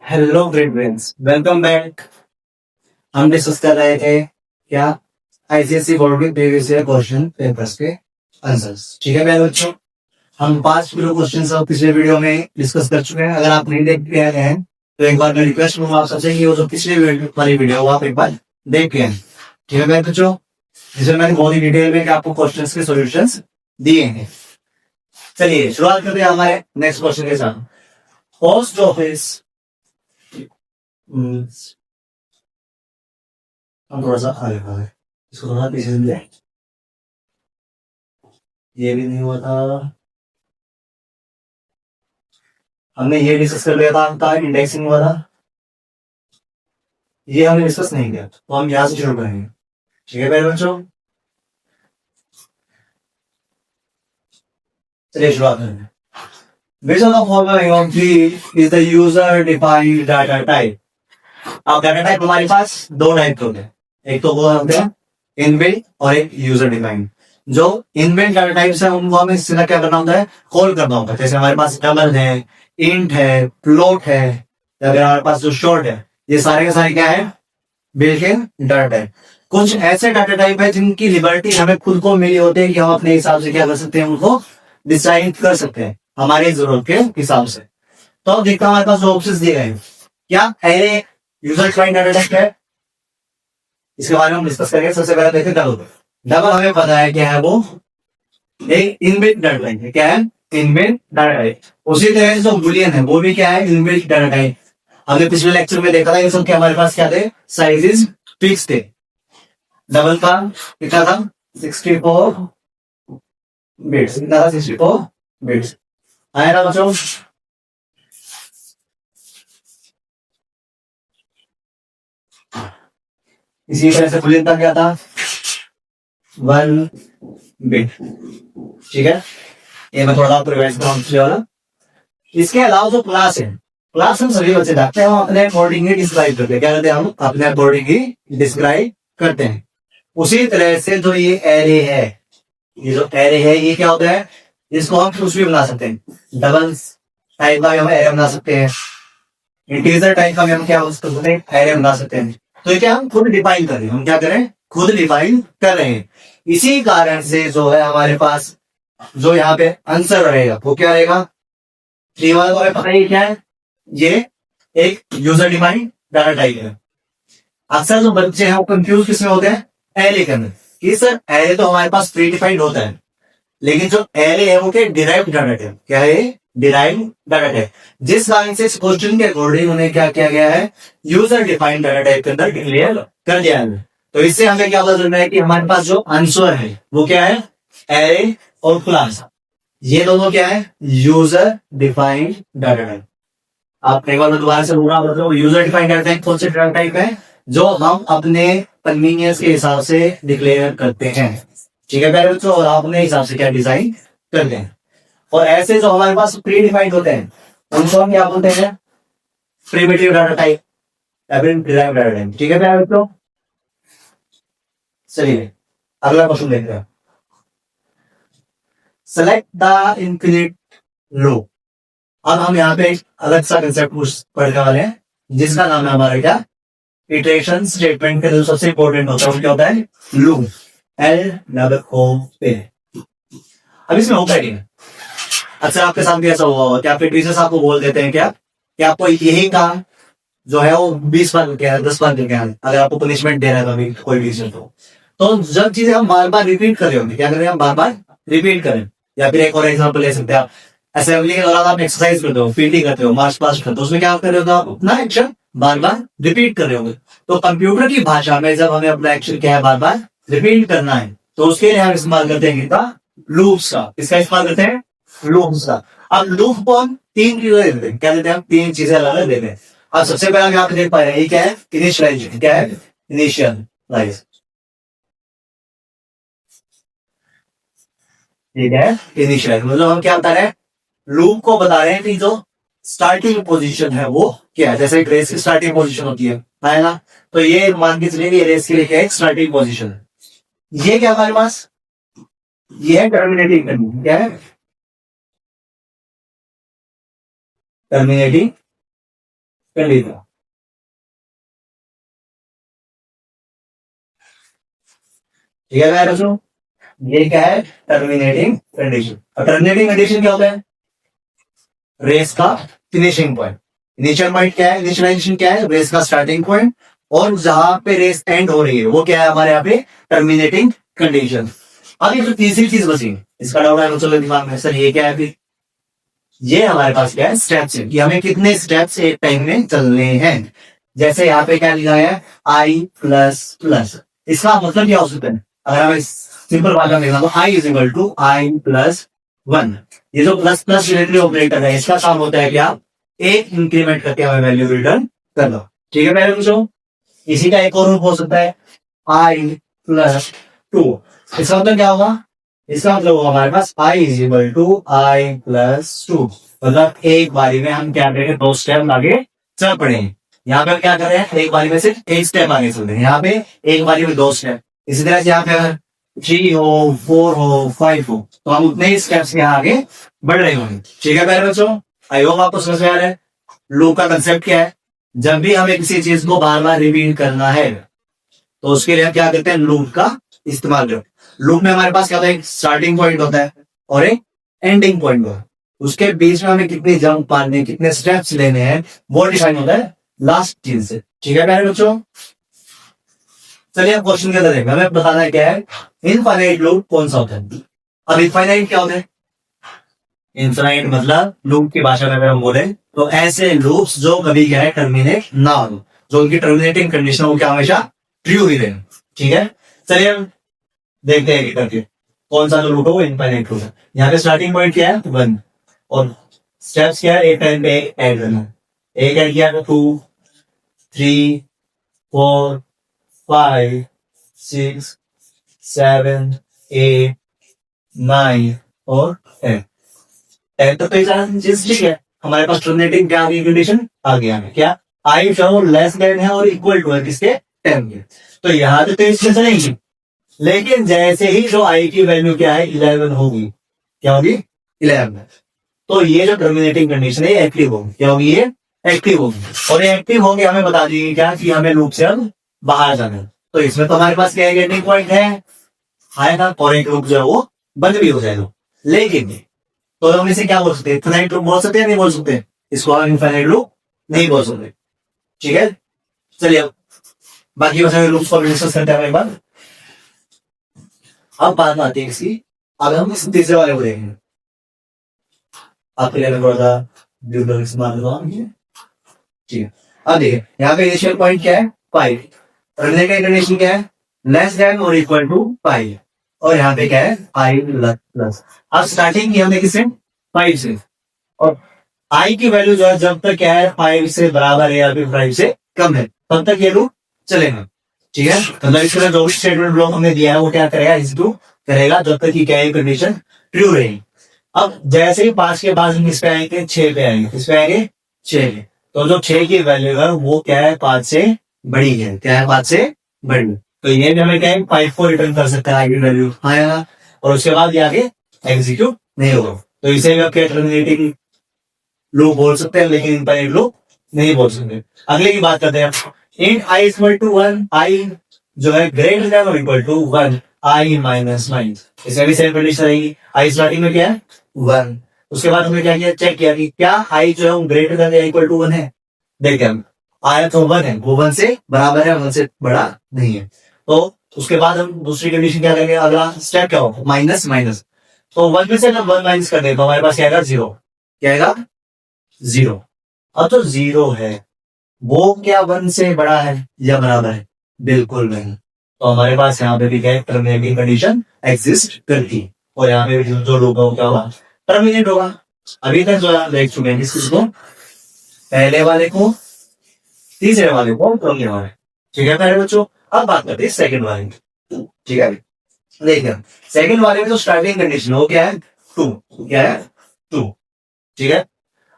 Hello great friends, welcome back. हम discuss कर रहे थे क्या आईसीएसई बोर्ड के प्रीवियस ईयर क्वेश्चन पेपर्स के आंसर्स। ठीक है मेरे बच्चों, हम 5 किलो क्वेश्चन पिछले वीडियो में डिस्कस कर चुके हैं। अगर आप नहीं देख के आए हैं तो एक बार मैं रिक्वेस्ट करूंगा आप सबसे कि वो जो पिछले वाली वीडियो वो आप एक बार देख के आए। ठीक है मेरे बच्चों, जिसमें मैंने बहुत ही डिटेल में आपको क्वेश्चन के सोल्यूशन दिए हैं। चलिए शुरुआत करते हैं हमारे नेक्स्ट क्वेश्चन के साथ। पोस्ट ऑफिस, हम थोड़ा सा आगे भागे, इसको थोड़ा पीछे ले। ये भी नहीं हुआ था, हमने ये डिस्कस कर लिया था इंडेक्सिंग वाला, ये हमने डिस्कस नहीं किया तो हम यहाँ से शुरू करेंगे। ठीक है मेरे बच्चों, चलिए शुरुआत करेंगे। Which of the following is the user defined data type? अब डाटा टाइप हमारे पास दो टाइप के होते हैं, एक तो वो होते हैं इनबिल्ट और एक यूजर डिफाइंड। जो इनबिल्ट डाटा टाइप्स है उनको हमें सीधा क्या करना होता है, कॉल करना होता है। जैसे हमारे पास डबल है, इंट है, फ्लोट है, या फिर हमारे पास जो शॉर्ट है, ये सारे के सारे क्या है, बिल्ट इन डाटा टाइप। कुछ ऐसे डाटा टाइप है जिनकी लिबर्टी हमें खुद को मिली होती है कि हम अपने हिसाब से क्या कर सकते हैं, उनको डिसाइड कर सकते हैं हमारी जरूरत के हिसाब से। तो अब देखता हूं हमारे पास जो ऑप्शंस दिए गए हैं, क्या array user defined data type है, इसके बारे में हम डिस्कस करेंगे। सबसे पहले देखते डबल। डबल हमें पता है क्या है, वो एक इनबिल्ट डाटा टाइप है। क्या है, इनबिल्ट डाटा टाइप। उसी तरह से जो बुलियन है वो भी क्या है, इनबिल्ट डाटा टाइप। हमने पिछले लेक्चर में देखा था ये सब, क्या हमारे पास क्या थे, साइजेस फिक्स थे। डबल का कितना था, 64 बिट्स, कितना था, 64 बिट्स। आया ना बच्चों, इसी तरह से बुलियन का क्या था, 1 बिट। ठीक है, ये मैं थोड़ा आपको रिवाइज कराऊं पिछले वाला। इसके अलावा जो क्लास है, क्लास हम सभी बच्चे जानते हैं, हम अपने अकॉर्डिंग ही डिस्क्राइब करते हैं। क्या करते हैं, हम अपने अकॉर्डिंग ही डिस्क्राइब करते हैं। उसी तरह से जो ये एरे है, ये जो एरे है ये क्या होता है, इसको हम कुछ भी बना सकते हैं। डबल टाइप का हम एरे बना सकते हैं, इंटीजर टाइप का हम क्या सकते हैं, एरे बना सकते हैं। तो ये क्या हम खुद डिफाइन कर रहे हैं, हम क्या करें, खुद डिफाइन कर रहे हैं। इसी कारण से जो है हमारे पास जो यहाँ पे आंसर रहेगा वो क्या रहेगा, 3 वाला। तो पता ही क्या है, ये एक यूजर डिफाइंड डाटा टाइप है। अक्सर जो बच्चे हैं वो कंफ्यूज किसमें होते हैं, एरे के अंदर, कि सर एरे तो हमारे पास प्री डिफाइंड होता है, लेकिन जो एरे है वो क्या, डिराइव्ड डाटा टाइप। क्या है, डिराइव्ड डाटा टाइप। जिस कारण से इस क्वेश्चन के अकॉर्डिंग उन्हें क्या किया गया है, यूजर डिफाइंड डाटा टाइप के अंदर डिक्लेयर कर दिया है। तो इससे हमें क्या पता चलना है कि हमारे पास जो आंसर है वो क्या है, एरे और क्लास, ये दोनों क्या है, यूजर डिफाइंड डाटा टाइप। आप एक बार दोबारा से बोलना, बताओ यूजर डिफाइंड डाटा टाइप कौन से डाटा टाइप है, जो हम अपने कन्वीनियंस के हिसाब से डिक्लेयर करते हैं। ठीक है प्यारे बच्चों, और आप अपने हिसाब से क्या डिजाइन करते हैं। और ऐसे जो हमारे पास प्री डिफाइंड होते हैं उनको हम क्या बोलते हैं, प्रिमिटिव डाटा टाइप या फिर डिराइव्ड डाटा टाइप। ठीक है प्यारे बच्चों, चलिए अगला क्वेश्चन देखते हैं। सेलेक्ट द इनफिनिट लो। अब हम यहाँ पे एक अलग सा कंसेप्ट पढ़ने वाले हैं, जिसका नाम है हमारा क्या, इटरेशन स्टेटमेंट का जो सबसे इंपॉर्टेंट होता है वो क्या होता है, लूप, एल डबल ओ पे। अब इसमें होता है क्या, अक्सर आपके साथ भी ऐसा हुआ होगा कि आपके टीचर्स आपको बोल देते हैं क्या, कि आपको यही काम जो है वो 20 बार करके आए, 10 बार करके आए, अगर आपको पनिशमेंट दे रहा है कभी कोई टीचर तो जब चीजें हम बार बार रिपीट कर रहे होंगे, क्या करें हम, बार बार रिपीट करें। या फिर एक और एग्जाम्पल ले सकते हैं आप, असेंबली के दौरान आप एक्सरसाइज करते हो, पीटी करते हो, मार्च पास्ट करते हो, उसमें क्या कर रहे हो, आप अपना एक्शन बार बार रिपीट कर रहे होंगे। तो कंप्यूटर की भाषा में जब हमें अपना एक्शन क्या है, बार बार रिपीट करना है, तो उसके लिए हम इस्तेमाल करते हैं लूप्स का। इसका इस्तेमाल करते हैं लूप्स का। अब लूप को हम 3 चीजें देते हैं, क्या देते हैं हम, 3 चीजें अलग अलग देते हैं। अब सबसे पहला यहाँ पे देख पा रहे हैं, ये क्या है, इनिशियलाइजेशन। क्या है, इनिशियलाइज, ठीक है, इनिशियलाइज मतलब हम क्या बता रहे हैं, लूप को बता रहे हैं कि जो स्टार्टिंग पोजीशन है वो क्या है। जैसे एक रेस की स्टार्टिंग पोजीशन होती है ना, तो ये मान के चलिए ये रेस के लिए क्या है, स्टार्टिंग पोजीशन। ये क्या हमारे पास, ये है टर्मिनेटिंग कंडीशन। क्या है, टर्मिनेटिंग कंडीशन। ठीक है बच्चों, ये क्या है? Terminating condition. और टर्मिनेटिंग कंडीशन क्या होता है? रेस का फिनिशिंग पॉइंट। इनिशियल पॉइंट क्या है? इनिशियलाइजेशन क्या है? रेस का स्टार्टिंग पॉइंट। और जहां पे रेस एंड हो रही है वो क्या है हमारे यहाँ पे? Terminating condition. अब ये जो तीसरी चीज बची, इसका डाउट है चलो दिमाग में, सर ये क्या है? फिर ये हमारे पास क्या है? स्टेप्स है कि हमें कितने स्टेप्स एक टाइम में चलने हैं। जैसे यहाँ पे क्या लिखा है? आई प्लस प्लस। इसका मतलब क्या हो सकता है? अगर हमें सिंपल भाषा में लिखा तो I is equal to I plus one. ये जो प्लस प्लस रिलेटिव ऑपरेटर है इसका काम होता है कि आप एक इंक्रीमेंट करके हमें वैल्यू रिटर्न कर दो। ठीक है पहले पूछो। इसी का एक और रूप हो सकता है आई प्लस टू। इसका मतलब क्या होगा? इसका मतलब होगा हमारे पास I is equal to I plus two. मतलब एक बारी में हम क्या करेंगे? दो स्टेप आगे चल पड़े। यहाँ पे क्या कर रहे हैं? एक बारी में सिर्फ एक स्टेप आगे चल रहे हैं। यहाँ पे एक बारी में दो स्टेप। इसी तरह से यहाँ पे अगर 3 हो 4 हो 5 हो तो हम उतने ही स्टेप्स के आगे बढ़ रहे होंगे। ठीक है पहले बच्चों, आई होप आपको समझ में आ रहा है। लूप का कंसेप्ट क्या है? जब भी हमें किसी चीज को बार बार रिपीट करना है तो उसके लिए हम क्या करते हैं? लूप का इस्तेमाल करते हैं। लूप में हमारे पास क्या होता है? एक स्टार्टिंग पॉइंट होता है और एक एंडिंग पॉइंट होता है। उसके बीच में हमें कितनी जंप मारने, कितने स्टेप्स लेने हैं वो डिफाइन होता है लास्ट चीज से। ठीक है प्यारे बच्चों, चलिए अब क्वेश्चन के अंदर देखना, हमें बताना है क्या है? इनफाइनाइट लूप कौन सा होता है? अब इनफाइनाइट क्या होता है? इनफाइनाइट मतलब लूप की भाषा में अगर हम बोले तो ऐसे लूप्स जो कभी क्या है? टर्मिनेट ना हो, जो उनकी टर्मिनेटिंग कंडीशन हो क्या हमेशा ट्रू ही रहे। ठीक है, चलिए हम देखते हैं करके कौन सा जो लूप है वो इनफाइनाइट लूप है। यहाँ पे स्टार्टिंग पॉइंट क्या है? 1 और स्टेप्स क्या है? एक टाइम पे ऐड करना। एक ऐड किया तो 2 3 4 5 6 7 8 9 और 10। 10 तक तो ये सारा चीज ठीक है। हमारे पास टर्मिनेटिंग क्या आ गई? कंडीशन आ गया है क्या? आई जो लेस देन है और इक्वल टू है किसके? 10 के। तो यहाँ पे तो इसमें चलेंगी, लेकिन जैसे ही जो आई की वैल्यू क्या है? 11 होगी। क्या होगी? 11। तो ये जो टर्मिनेटिंग कंडीशन है एक्टिव होगी। क्या होगी? ये एक्टिव होगी। और ये एक्टिव होगी हमें बता देगी क्या? कि हमें लूप से अब बाहर जाना है। तो इसमें तो हमारे पास क्या है? एंडिंग पॉइंट है आएगा और एक लूप जो है वो बंद भी हो जाएगा। लेकिन तो हम इसे क्या बोल सकते हैं? इनफाइनाइट लूप बोल सकते हैं? नहीं बोल सकते? इसको हम इनफाइनाइट लूप नहीं बोल सकते। ठीक है, चलिए अब बाकी बचे लूप को डिस्कस करते हैं एक बार। अब बात आती है इसकी, अब हम इस तीसरे वाले को देखेंगे। आपके लिए मैं थोड़ा सा ब्लू इस्तेमाल करता हूँ। ठीक है, अब देखिए यहाँ पे इनिशियल पॉइंट क्या है? 5। टर्मिनेटिंग कंडीशन क्या है? लेस देन और इक्वल टू 5। और यहाँ पे क्या है? 5 प्लस। अब स्टार्टिंग की हमने किससे? 5 से। और आई की वैल्यू जो है जब तक क्या है? 5 से बराबर है या फिर 5 से कम है तब तक ये लूप चलेगा। ठीक है, मतलब इसका जो भी स्टेटमेंट ब्लॉक हमने दिया है वो क्या करेगा? एग्जीक्यूट करेगा जब तक कि क्या है? कंडीशन ट्रू रहेगी। अब जैसे ही 5 के बाद हम किस पे आएंगे? 6 पे आएंगे। किस पे आएंगे? 6 पे। तो जो 6 की वैल्यू है वो क्या है? 5 से बड़ी है। क्या है? 5 से बड़ी। तो ये भी हमें क्या है? 5 को रिटर्न कर सकता है आगे वैल्यू आएगा और उसके बाद ये आगे एग्जीक्यूट नहीं होगा। तो इसे भी आप क्या टर्मिनेटिंग लूप बोल सकते हैं, लेकिन इनफाइनाइट लूप नहीं बोल सकते। अगले की बात करते हैं। इन आई इक्वल टू 1, आई जो है ग्रेटर देन और equal to 1, I minus mine. इसमें भी सेम कंडीशन रहेगी। आई स्टार्टिंग में क्या है? 1। उसके बाद हमने क्या किया? चेक किया कि क्या आई जो है वो ग्रेटर देन या इक्वल टू 1 है। देखते हैं, आया तो 1 है, वो 1 से बराबर है, 1 से बड़ा नहीं है। तो उसके बाद हम दूसरी कंडीशन क्या करेंगे? अगला स्टेप क्या होगा? Minus minus. तो 1 में से जब 1 माइनस कर दे तो हमारे पास क्या आएगा? 0। क्या आएगा? 0। अब तो 0 है, वो क्या 1 से बड़ा है या बराबर है? बिल्कुल नहीं। तो हमारे पास यहाँ पे भी क्या है? टर्मिनेटिंग कंडीशन एग्जिस्ट करती है। और यहाँ पे जो लूप है वो क्या होगा? टर्मिनेट होगा। अभी तक जो है देख चुके हैं किसको? पहले वाले को, तीसरे वाले को, चौथे वाले। ठीक है पहले बच्चों, अब बात करते हैं सेकंड वाले की। ठीक है, देखिए सेकंड वाले में जो स्टार्टिंग कंडीशन वो क्या है? 2। क्या है? 2। ठीक है,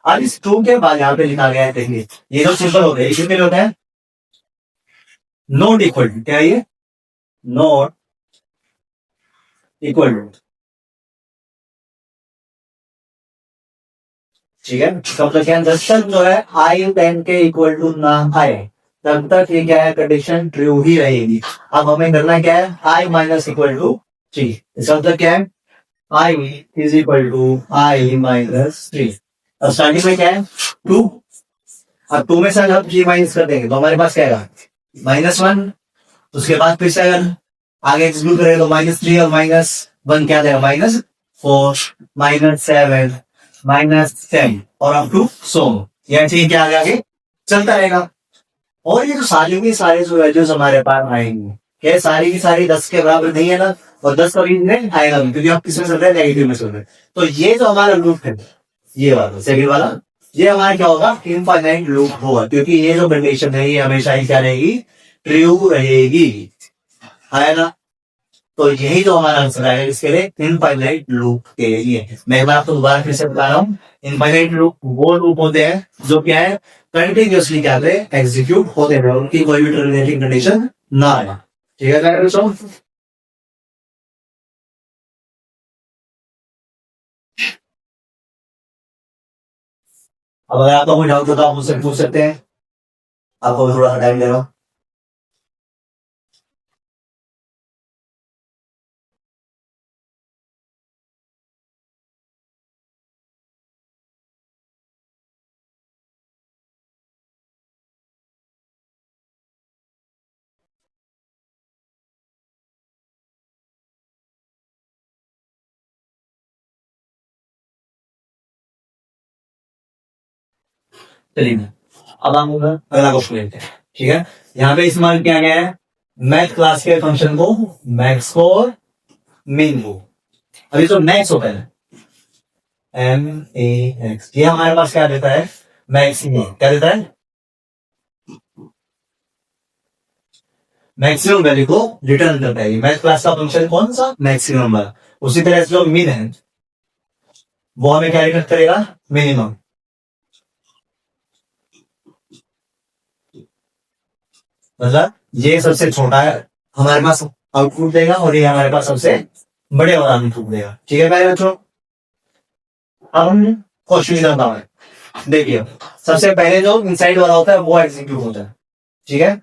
अब इस 2 के बाद यहाँ पे लिखा गया है, देखिए ये जो सिंबल होता है ये कितने होता है? Not equal to. क्या ये? Not equal to. ठीक है, इसका मतलब क्या है, जब तक जो है आई 10 के इक्वल टू ना आए तब तक ये क्या है, कंडीशन ट्रू ही रहेगी। अब हमें करना क्या है, आई माइनस इक्वल टू 3। इसका मतलब क्या है, I is equal to I minus 3। अब स्टार्टिंग में क्या है 2, अब 2 में से अगर हम 3 माइनस कर देंगे तो हमारे पास क्या आएगा -1। उसके बाद फिर से अगर आगे एक्सक्लूड करें तो -3 और -1 क्या देगा, -4, -7, -10 और अप टू 100। यह ठीक क्या आगे चलता रहेगा। और ये तो सारी की सारी जो वैल्यूज हमारे पास आएंगी, क्या सारी की सारी 10 के बराबर नहीं है ना, और 10 का भी नहीं आएगा क्योंकि आप किसमें चल रहे हैं, नेगेटिव में चल रहे हैं। तो ये जो हमारा लूप है, ये वाला सेकंड वाला, ये हमारा क्या होगा, इनफाइनाइट लूप होगा, क्योंकि ये जो कंडीशन है ये हमेशा ही क्या रहेगी, ट्रू रहेगी, है ना। तो यही जो हमारा आंसर है इसके लिए, इनफाइनाइट लूप के लिए। मैं आपको दोबारा फिर से बता रहा हूँ, इनफाइनाइट लूप वो लूप होते हैं जो क्या है, कंटिन्यूअसली क्या है, एग्जीक्यूट होते हैं, उनकी कोई भी टर्मिनेटिंग कंडीशन ना आए। ठीक है दोस्तों, अब अगर आपका कोई डाउट हो तो आप मुझसे पूछ सकते हैं, आपको थोड़ा सा टाइम दे रहा हूँ। चलिए अब हम अगला क्वेश्चन लेते हैं। ठीक है, यहाँ पे इस्तेमाल किया गया है मैथ क्लास के फंक्शन को, मैक्स को और मिन को। अभी तो मैक्स होता है MAX, ये हमारे पास क्या देता है, मैक्सिमम क्या देता है, मैक्सिमम वैल्यू को रिटर्न करता है। मैथ क्लास का फंक्शन कौन सा, मैक्सिमम वाला। उसी तरह से जो मिन है वो हमें क्या रिटर्न करेगा, मिनिमम। मतलब ये सबसे छोटा है हमारे पास आउटपुट देगा, और ये हमारे पास सबसे बड़े वाला आउटपुट देगा। ठीक है प्यारे बच्चों, अब हम क्वेश्चन करता हूं। देखिए सबसे पहले जो इनसाइड वाला होता है वो एग्जीक्यूट होता है। ठीक है,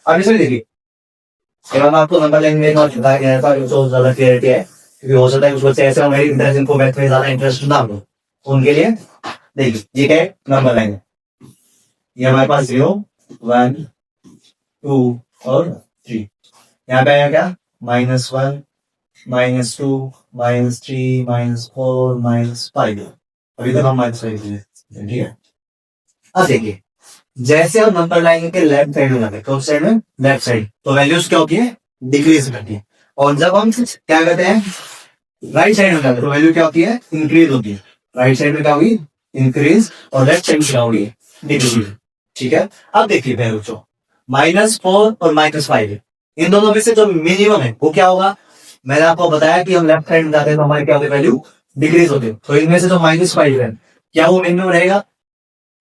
अब इसमें देखिए हम आपको नंबर लैंग्वेज और बताया गया था जो ज्यादा क्लियरिटी है, क्योंकि हो सकता है कुछ बच्चे ऐसे होंगे जिनको मैथ में ज्यादा इंटरेस्ट ना हो, उनके लिए देखिए ये क्या है, नंबर लाइन। ये हमारे पास 0, 1, 2 और 3। यहाँ पे आया क्या, -1, -2, -3, -4, -5। अभी तक हम -5 ठीक है। अब देखिए जैसे हम नंबर लाइन के लेफ्ट साइड में जाते हैं, कौन साइड में, लेफ्ट साइड, तो वैल्यूज क्या होती है, डिक्रीज करती है। और जब हम क्या करते हैं, राइट साइड में जाते हैं, तो वैल्यू क्या होती है, इंक्रीज होती है। राइट साइड में क्या होगी, इंक्रीज, और लेफ्ट साइड में क्या होगी, डिक्रीज। ठीक है, अब देखिए पहले बच्चों, -4 और -5, इन दोनों में से जो मिनिमम है वो क्या होगा। मैंने आपको बताया कि हम लेफ्ट साइड में जाते हैं तो हमारी क्या होती है, वैल्यू डिक्रीज होती है। तो इनमें से जो -5 है क्या वो मिनिमम रहेगा,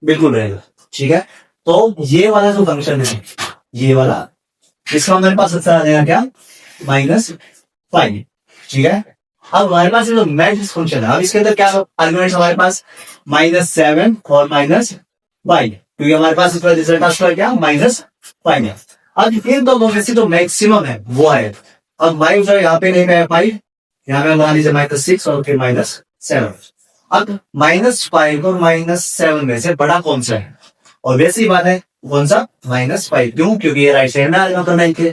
बिल्कुल रहेगा। ठीक है, तो ये वाला जो फंक्शन है, ये वाला, इसका हमारे पास आंसर आ जाएगा क्या, -5। ठीक है, अब हमारे पास जो मैक्स फंक्शन है, अब इसके अंदर क्या आर्गुमेंट्स हमारे पास, -7 और -5, क्योंकि हमारे पास इसका रिजल्ट आ क्या, -5 है। अब इन दोनों में से जो मैक्सिमम है वो है, अब माइनस जो यहाँ पे नहीं है 5, यहाँ पे मान लीजिए -6 और फिर -7। अब -5 और -7 में से बड़ा कौन सा है, और वैसी बात है कौन सा, -5। क्यों, क्योंकि ये राइट साइड में आ रहा है नंबर 9 के,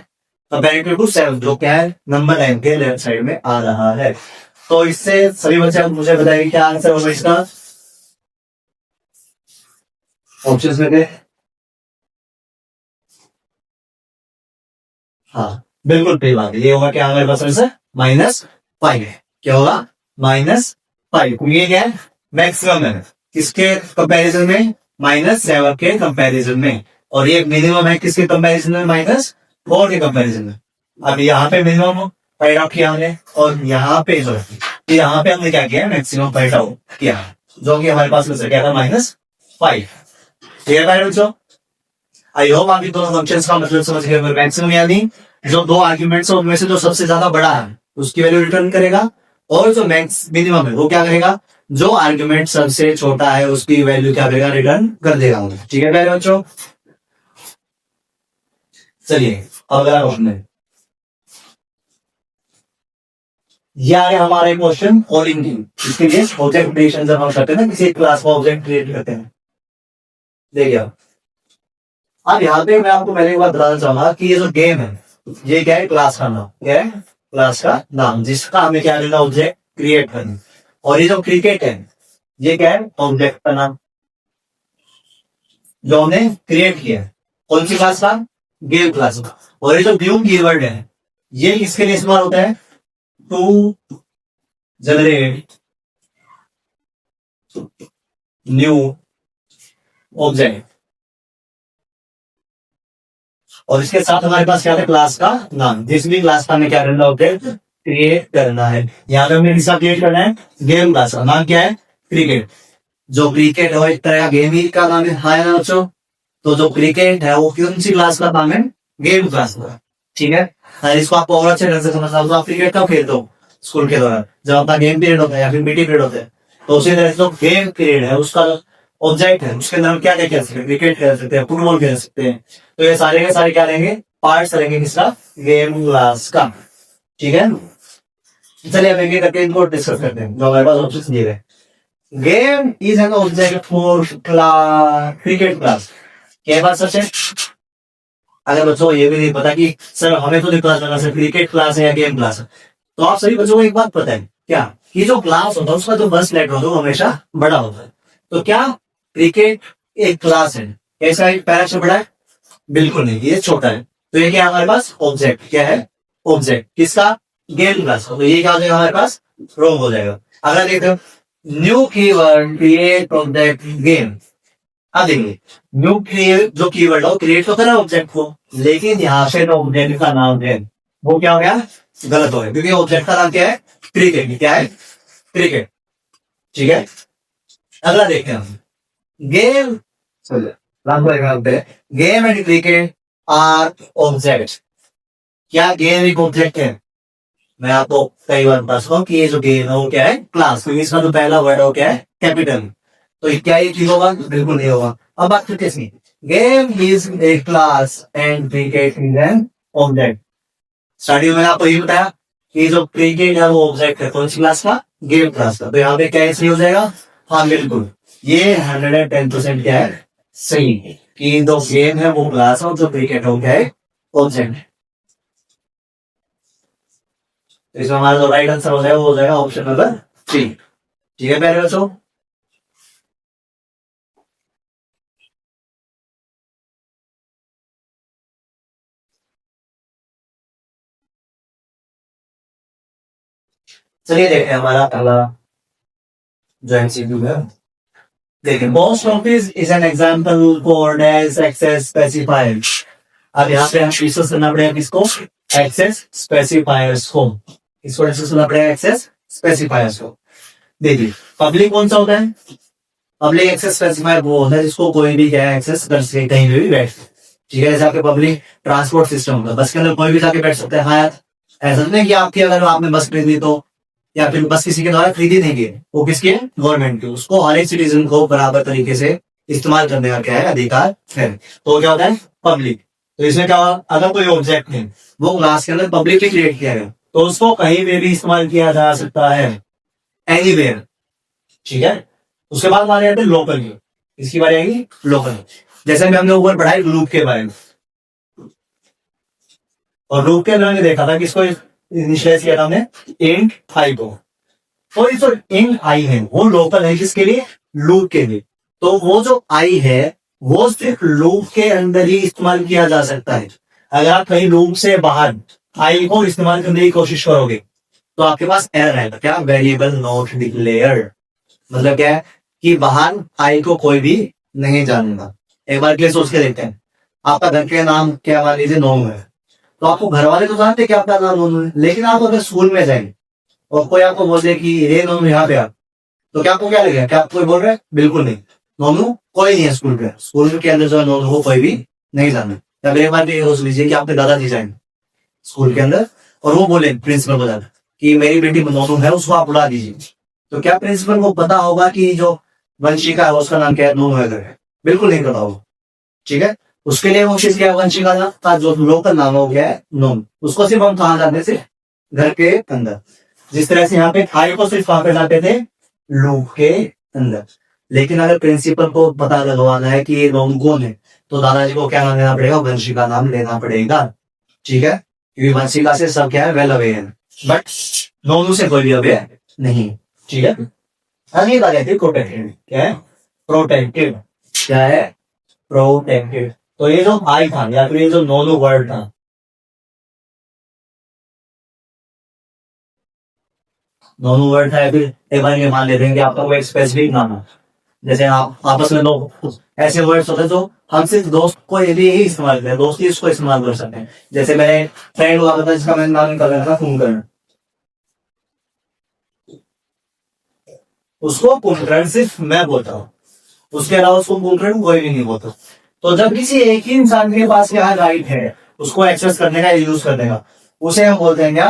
कंपेरेटिव टू 7 जो क्या है, नंबर 9 के लेफ्ट साइड में आ रहा है। तो इससे सभी बच्चे मुझे बताइए क्या आंसर होगा इसका, ऑप्शंस में थे। हाँ बिल्कुल सही बात है, ये होगा क्या, हमारे पास आंसर -5 है। क्या होगा, -5। ये क्या है, मैक्सिमम है किसके कंपैरिजन में, -7 के कंपैरिजन में, और ये मिनिमम है किसके कंपैरिजन में, -4 के कंपैरिजन में। अब यहाँ पे मिनिमम फाइंड आउट किया हमने, और यहाँ पे जो यहाँ पे हमने क्या किया, मैक्सिमम फाइंड आउट किया, जो कि हमारे पास आंसर क्या था, -5। क्लियर है बच्चों, आई होप आप दोनों फंक्शंस का मतलब समझ गए। मैक्सिमम यानी जो दो आर्ग्यूमेंट्स है उनमें से जो सबसे ज्यादा बड़ा है उसकी वैल्यू रिटर्न करेगा, और जो मैक्स मिनिमम है वो क्या करेगा, जो आर्ग्यूमेंट सबसे छोटा है उसकी वैल्यू क्या करेगा, रिटर्न कर देगा। ठीक है प्यारे बच्चों, चलिए अगला क्वेश्चन है, ये आ गया हमारा क्वेश्चन कॉलिंग टीम। इसके लिए ऑब्जेक्ट क्रिएशन जब हम करते हैं ना, किसी क्लास में ऑब्जेक्ट क्रिएट करते हैं। देखिए अब यहाँ पे मैं आपको पहले एक बात बताना चाहूंगा कि ये जो गेम है ये क्या है, क्लास का नाम। क्या है, क्लास का नाम, जिसका हमें क्या करना, ऑब्जेक्ट क्रिएट करना। और ये जो क्रिकेट है ये क्या है, ऑब्जेक्ट का नाम जो हमने क्रिएट किया है। कौन सी क्लास का, गेम क्लास का। और ये जो न्यू कीवर्ड है ये किसके लिए इस्तेमाल होता है, टू जनरेट न्यू ऑब्जेक्ट। और इसके साथ हमारे पास क्या है, क्लास का नाम, जिस भी क्लास का हमें क्या करना, ऑब्जेक्ट क्रिएट करना है। यहाँ पे हमें किसका क्रिएट करना है, गेम क्लास का नाम क्या है, क्रिकेट। जो क्रिकेट है एक तरह का गेम ही का नाम है। हाँ ना बच्चों, तो जो क्रिकेट है वो कौन सी क्लास का नाम है, गेम क्लास का। ठीक है, और इसको आपको और अच्छे ढंग से समझना हो तो आप क्रिकेट कब खेलते हो, स्कूल के दौरान जब आपका गेम पीरियड होता है या फिर पीटी पीरियड होता है। तो उसी तरह से जो गेम पीरियड है उसका ऑब्जेक्ट है, उसके अंदर हम क्या क्या खेल सकते हैं, क्रिकेट खेल सकते हैं, फुटबॉल खेल सकते हैं। तो ये सारे के सारे क्या रहेंगे, पार्ट्स रहेंगे किसका, गेम क्लास का। ठीक है, चलिए अब एक करके इनको डिस्कस करते हैं जो हमारे पास ऑप्शन दिए गए। Game is an object for class, cricket class. क्या बात सच है? अगर बच्चों ये भी नहीं पता कि सर हमें तो क्लास लगा सर क्रिकेट क्लास है या गेम क्लास है, तो आप सभी बच्चों को एक बात पता है क्या, कि जो क्लास होता है उसका जो फर्स्ट लेटर होता है वो हमेशा बड़ा होता है। तो क्या क्रिकेट एक क्लास है, कैसा एक पैरा से बड़ा है? बिल्कुल नहीं, ये छोटा है। तो ये क्या हमारे पास ऑब्जेक्ट, क्या है ऑब्जेक्ट किसका, गेम क्लास का। तो ये क्या हो जाएगा हमारे पास, रॉन्ग हो जाएगा। अगर देखो new keyword create object game, अब देखिए न्यू क्रिएट जो कीवर्ड हो क्रिएट तो करा ऑब्जेक्ट को, लेकिन यहाँ से जो ऑब्जेक्ट का नाम है वो क्या हो गया, गलत हो गया, क्योंकि ऑब्जेक्ट का नाम क्या है, क्रिकेट। क्या है, क्रिकेट। ठीक है, अगला देखते हैं हम, game game and cricket are object. क्या गेम एक ऑब्जेक्ट है? मैं आपको कई बार बता चुका हूं कि ये जो गेम है वो क्या है, क्लास। क्योंकि इसका जो पहला वर्ड है वो क्या है, कैपिटल। तो क्या ये ठीक होगा? बिल्कुल नहीं होगा। अब बात करते हैं, game is a class and cricket is an object. Starting में आपको ये बताया कि जो क्रिकेट है वो ऑब्जेक्ट है, कौन सी क्लास का, गेम क्लास का। तो यहाँ पे क्या सही हो जाएगा? हाँ बिल्कुल, ये 110% क्या है, सही है कि जो गेम है वो क्लास और जो क्रिकेट हो क्या है, ऑब्जेक्ट है। तो इसमें हमारा जो राइट आंसर हो जाएगा वो हो जाएगा ऑप्शन नंबर 3। ठीक है प्यारे बच्चों, चलिए देखते हैं हमारा अगला जो एमसीक्यू है। देखिए post office is an example for as access specifier. अब यहाँ पे हम डिस्कस करना पड़ेगा किसको, एक्सेस स्पेसिफायर्स को। इसको डिस्कस करना पड़ेगा एक्सेस स्पेसिफायर्स को। देखिए पब्लिक कौन सा होता है, पब्लिक एक्सेस स्पेसिफायर वो होता है जिसको कोई भी क्या एक्सेस कर सके, कहीं भी बैठ। ठीक है, जैसे आपके पब्लिक ट्रांसपोर्ट सिस्टम होता है, बस के अंदर कोई भी जाके बैठ सकता है। हाँ यार, ऐसा नहीं कि आपकी अगर आपने बस खरीदी तो, या फिर बस किसी के द्वारा खरीदी नहीं है, वो किसकी है, गवर्नमेंट की। उसको हर एक सिटीजन को बराबर तरीके से इस्तेमाल करने का क्या है, अधिकार है। तो क्या होता है, पब्लिक। तो इसमें क्या हुआ, अगर कोई ऑब्जेक्ट है वो क्लास के अंदर पब्लिकली क्रिएट किया गया तो उसको कहीं पे भी इस्तेमाल किया जा सकता है, एनीवेयर। ठीक है, उसके बाद हमारे आते हैं लोकल की। इसकी बारे आएगी लोकल, जैसे हमने ऊपर पढ़ा है लूप के बारे में। और लूप के अंदर हमने देखा था कि इसको इनिशियलाइज किया था हमने इंट आई को। तो ये जो इंट आई है वो लोकल है किसके लिए, लूप के लिए। तो वो जो आई है वो सिर्फ लूप के अंदर ही इस्तेमाल किया जा सकता है। अगर आप कहीं लूप से बाहर आई को इस्तेमाल करने की कोशिश करोगे तो आपके पास एरर आएगा, क्या, वेरिएबल नॉट डिक्लेयर्ड। मतलब क्या है कि बाहर आई को कोई भी नहीं जानेगा। एक बार के लिए सोच के देखते हैं, आपका घर का नाम क्या मान लीजिए नोनू है, तो आपको घर वाले तो जानते कि आपका नाम नोनू है, लेकिन आप अगर स्कूल में जाएंगे और कोई आपको बोल दे कि ये नोनू यहाँ पे आ, तो क्या आपको क्या लगेगा, क्या आपको कोई बोल रहा है? बिल्कुल नहीं, नोनू कोई नहीं है स्कूल पे। स्कूल के अंदर जो नोनू को कोई भी नहीं जाना। या फिर एक बार ये सोच लीजिए कि आपके दादाजी जाएंगे स्कूल के अंदर और वो बोले प्रिंसिपल को जाना कि मेरी बेटी नोनू है, उसको आप उड़ा दीजिए, तो क्या प्रिंसिपल को पता होगा कि जो वंशिका है उसका नाम क्या है, नोनू है? बिल्कुल नहीं पता होगा। ठीक है, उसके लिए वो चीज क्या है, वंशिका का जो लोकल नाम हो गया है नोनू, उसको सिर्फ हम कहा जाते थे घर के अंदर। जिस तरह से यहाँ पे थाई को सिर्फ कहां पे जाते थे, लूप के अंदर। लेकिन अगर प्रिंसिपल को पता लगवाना है कि ये नोनू कौन है, तो दादाजी को क्या नाम लेना पड़ेगा, वंशिका नाम लेना पड़ेगा। ठीक है, क्योंकि वंशिका से सब क्या है, वेल अवे है, बट नोनू से कोई भी अवे नहीं। ठीक है, अगली बात है प्रोटेक्टेड। क्या है, प्रोटेक्टेड। क्या है, प्रोटेक्टेड। तो ये जो आई था या फिर ये जो नोनू वर्ड था, नोनू वर्ड था, या फिर एक बार ये मान लेते हैं कि आपका कोई स्पेसिफिक नाम है। जैसे आप आपस में लोग ऐसे वर्ड्स होते हैं जो हम सिर्फ दोस्त को ये भी ही इस्तेमाल करते हैं, दोस्ती इसको इस्तेमाल कर सकते हैं। जैसे मेरे फ्रेंड हुआ था जिसका मैंने नाम निकाला था कुंभकर्ण, उसको कुंभकर्ण सिर्फ मैं बोलता हूँ, उसके अलावा उसको कुंभकर्ण कोई भी नहीं बोलता। तो जब किसी एक ही इंसान के पास क्या राइट है उसको एक्सेस करने का, यूज करने का, उसे हम बोलते हैं क्या,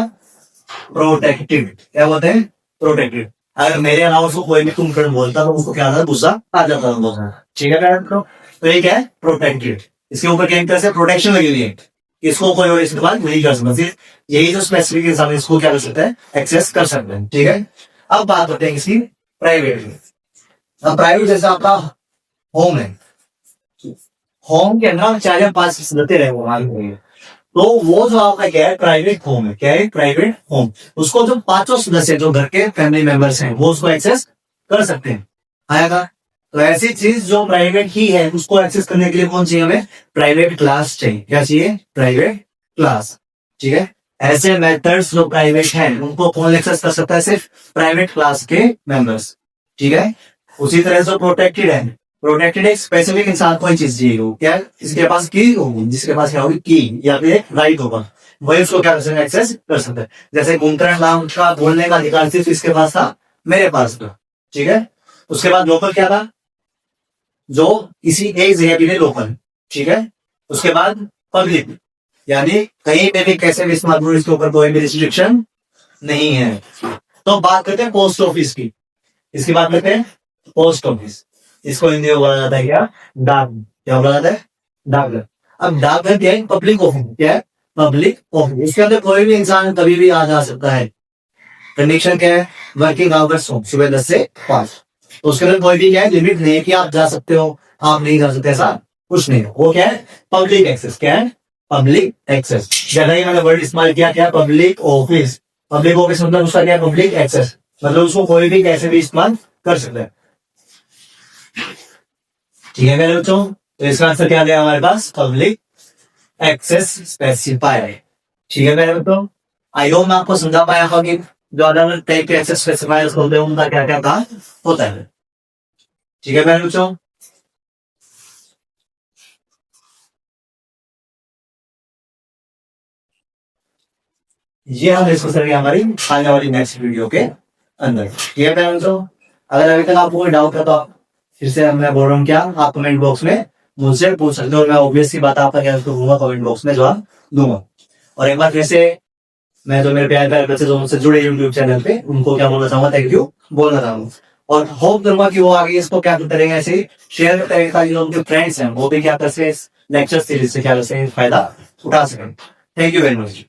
प्रोटेक्टेड। क्या बोलते हैं, प्रोटेक्टेड। अगर मेरे अलावा उसको कोई भी कुंभकर्ण बोलता तो उसको क्या आता, गुस्सा आ जाता था। ठीक है मैडम, तो ये क्या है, प्रोटेक्टेड। इसके ऊपर क्या तरह से प्रोटेक्शन लगी हुई है, इसको कोई और इस्तेमाल नहीं कर सकता, सिर्फ यही जो स्पेसिफिक इंसान इसको क्या कर सकता है, एक्सेस कर सकते हैं। ठीक है, अब बात करते हैं इसकी प्राइवेट में। अब प्राइवेट जैसे आपका होम है, होम के अंदर चार पांच सदस्य रहे वो हमारे, तो वो जो आपका क्या है, प्राइवेट होम है। क्या है, प्राइवेट होम। उसको जो पांचों सदस्य जो घर के फैमिली मेंबर्स हैं वो उसको एक्सेस कर सकते हैं। आएगा, तो ऐसी चीज जो प्राइवेट ही है उसको एक्सेस करने के लिए कौन चाहिए, हमें प्राइवेट क्लास चाहिए। क्या चाहिए, प्राइवेट क्लास। ठीक है, ऐसे मेथड्स जो प्राइवेट हैं उनको कौन एक्सेस कर सकता है, सिर्फ प्राइवेट क्लास के मेंबर्स। ठीक है, उसी तरह से प्रोटेक्टेड है, प्रोटेक्टेड एक स्पेसिफिक इंसान को चीज चाहिए हो, क्या इसके पास की होगी, जिसके पास क्या होगी, की या फिर राइट होगा, वही उसको क्या कर सकते हैं, एक्सेस कर सकते हैं। जैसे कुंभकर्ण नाम का बोलने का अधिकार सिर्फ इसके पास था, मेरे पास था। ठीक है, उसके बाद लोकल क्या था, जो किसी एक जगह के लिए लोकल। ठीक है, उसके बाद पब्लिक, यानी कहीं पे भी कैसे भी इस्तेमाल करो, इसके ऊपर कोई भी रिस्ट्रिक्शन नहीं है। तो बात करते हैं पोस्ट ऑफिस की, इसकी बात करते हैं पोस्ट ऑफिस। इसको हिंदी में बोला जाता है क्या, डाक। क्या बोला जाता है, डाकघर। अब डाकघर क्या है, पब्लिक ऑफिस। क्या है, पब्लिक ऑफिस। इसके अंदर कोई भी इंसान कभी भी आ जा सकता है। कंडीशन क्या है, वर्किंग आवर्स हो सुबह 10 से 5। तो उसके अंदर कोई भी क्या है, लिमिट नहीं है कि आप जा सकते हो, आप नहीं जा सकते, ऐसा कुछ नहीं है। वो क्या है, पब्लिक एक्सेस। क्या है, पब्लिक एक्सेस। ज्यादा ही मैंने वर्ड इस्तेमाल किया, क्या, पब्लिक ऑफिस। पब्लिक ऑफिस मतलब उसका क्या, पब्लिक एक्सेस, मतलब उसको कोई भी कैसे भी इस्तेमाल कर सकता है। ठीक है मेरे बच्चों, तो इसका आंसर क्या गया हमारे पास, पब्लिक एक्सेस स्पेसिफायर। ठीक है मेरे बच्चों, आई होप मैं आपको समझा पाया होगा कि जो अलग अलग टाइप के एक्सेस स्पेसिफायर्स होते हैं उनका क्या क्या काम होता है। ठीक है मेरे बच्चों, ये हम डिस्कस करेंगे हमारी आने वाली नेक्स्ट वीडियो के अंदर। ठीक है मेरे बच्चों, अगर अभी तक आपको कोई डाउट है तो आप फिर से मैं बोल रहा हूँ क्या, आप कमेंट बॉक्स में मुझसे पूछ सकते हो, और मैं ऑब्वियस सी बात आपका क्या दूंगा, कमेंट बॉक्स में जवाब दूंगा। और एक बार फिर से मैं जो मेरे प्यारे प्यारे बच्चे जो मुझसे जुड़े यूट्यूब चैनल पे, उनको क्या बोलना चाहूंगा, थैंक यू बोलना चाहूंगा। और होप करूंगा कि वो आगे इसको क्या करेंगे, ऐसे शेयर करते रहेंगे ताकि जो उनके फ्रेंड्स हैं वो भी क्या कर सके, इस लेक्चर सीरीज से क्या कर सके, फायदा उठा सकें। Thank you very much.